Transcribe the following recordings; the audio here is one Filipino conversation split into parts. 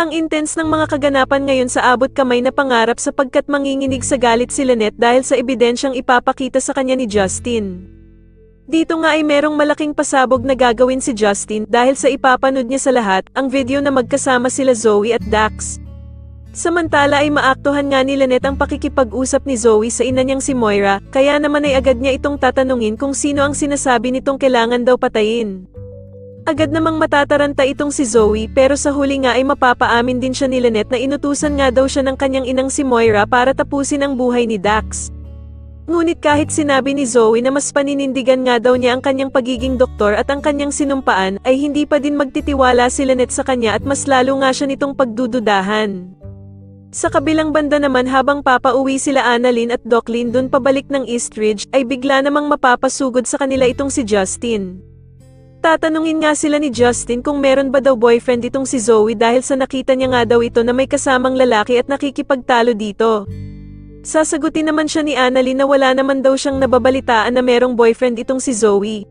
Ang intense ng mga kaganapan ngayon sa abot kamay na pangarap sapagkat manginginig sa galit si Lynette dahil sa ebidensyang ipapakita sa kanya ni Justin. Dito nga ay merong malaking pasabog na gagawin si Justin dahil sa ipapanood niya sa lahat, ang video na magkasama sila Zoe at Dax. Samantala ay maaktuhan nga ni Lynette ang pakikipag-usap ni Zoe sa ina niyang si Moira, kaya naman ay agad niya itong tatanungin kung sino ang sinasabi nitong kailangan daw patayin. Agad namang matataranta itong si Zoe pero sa huli nga ay mapapaamin din siya ni Lynette na inutusan nga daw siya ng kanyang inang si Moira para tapusin ang buhay ni Dax. Ngunit kahit sinabi ni Zoe na mas paninindigan nga daw niya ang kanyang pagiging doktor at ang kanyang sinumpaan, ay hindi pa din magtitiwala si Lynette sa kanya at mas lalo nga siya nitong pagdududahan. Sa kabilang banda naman habang papauwi sila Annalyn at Doclyn dun pabalik ng Eastridge, ay bigla namang mapapasugod sa kanila itong si Justin. Tatanungin nga sila ni Justin kung meron ba daw boyfriend itong si Zoe dahil sa nakita niya nga daw ito na may kasamang lalaki at nakikipagtalo dito. Sasagutin naman siya ni Annalyn na wala naman daw siyang nababalitaan na merong boyfriend itong si Zoe.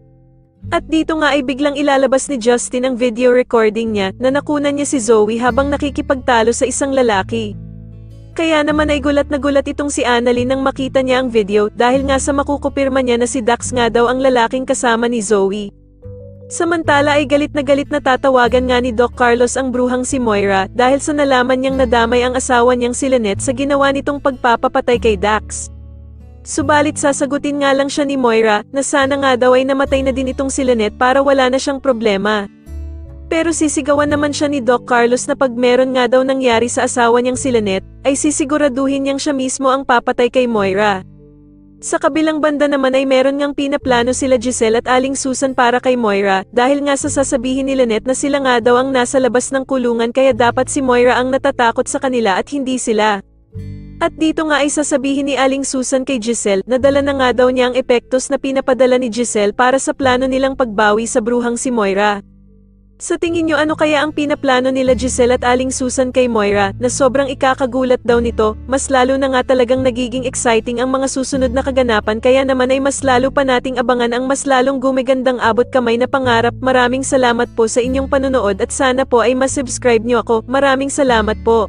At dito nga ay biglang ilalabas ni Justin ang video recording niya na nakunan niya si Zoe habang nakikipagtalo sa isang lalaki. Kaya naman ay gulat na gulat itong si Annalyn nang makita niya ang video dahil nga sa makukupirma niya na si Dax nga daw ang lalaking kasama ni Zoe. Samantala ay galit na tatawagan nga ni Doc Carlos ang bruhang si Moira dahil sa nalaman niyang nadamay ang asawa niyang si Lynette sa ginawa nitong pagpapapatay kay Dax. Subalit sasagutin nga lang siya ni Moira na sana nga daw ay namatay na din itong si Lynette para wala na siyang problema. Pero sisigawan naman siya ni Doc Carlos na pag meron nga daw nangyari sa asawa niyang si Lynette, ay sisiguraduhin niyang siya mismo ang papatay kay Moira. Sa kabilang banda naman ay meron ngang pinaplano sila Giselle at Aling Susan para kay Moira dahil nga sa sasabihin ni Lynette na sila nga daw ang nasa labas ng kulungan kaya dapat si Moira ang natatakot sa kanila at hindi sila. At dito nga ay sasabihin ni Aling Susan kay Giselle na dala na nga daw niya ang epektos na pinapadala ni Giselle para sa plano nilang pagbawi sa bruhang si Moira. Sa tingin nyo ano kaya ang pinaplano nila Giselle at Aling Susan kay Moira na sobrang ikakagulat daw nito, mas lalo na nga talagang nagiging exciting ang mga susunod na kaganapan kaya naman ay mas lalo pa nating abangan ang mas lalong gumigandang abot kamay na pangarap. Maraming salamat po sa inyong panonood at sana po ay mas subscribe nyo ako. Maraming salamat po.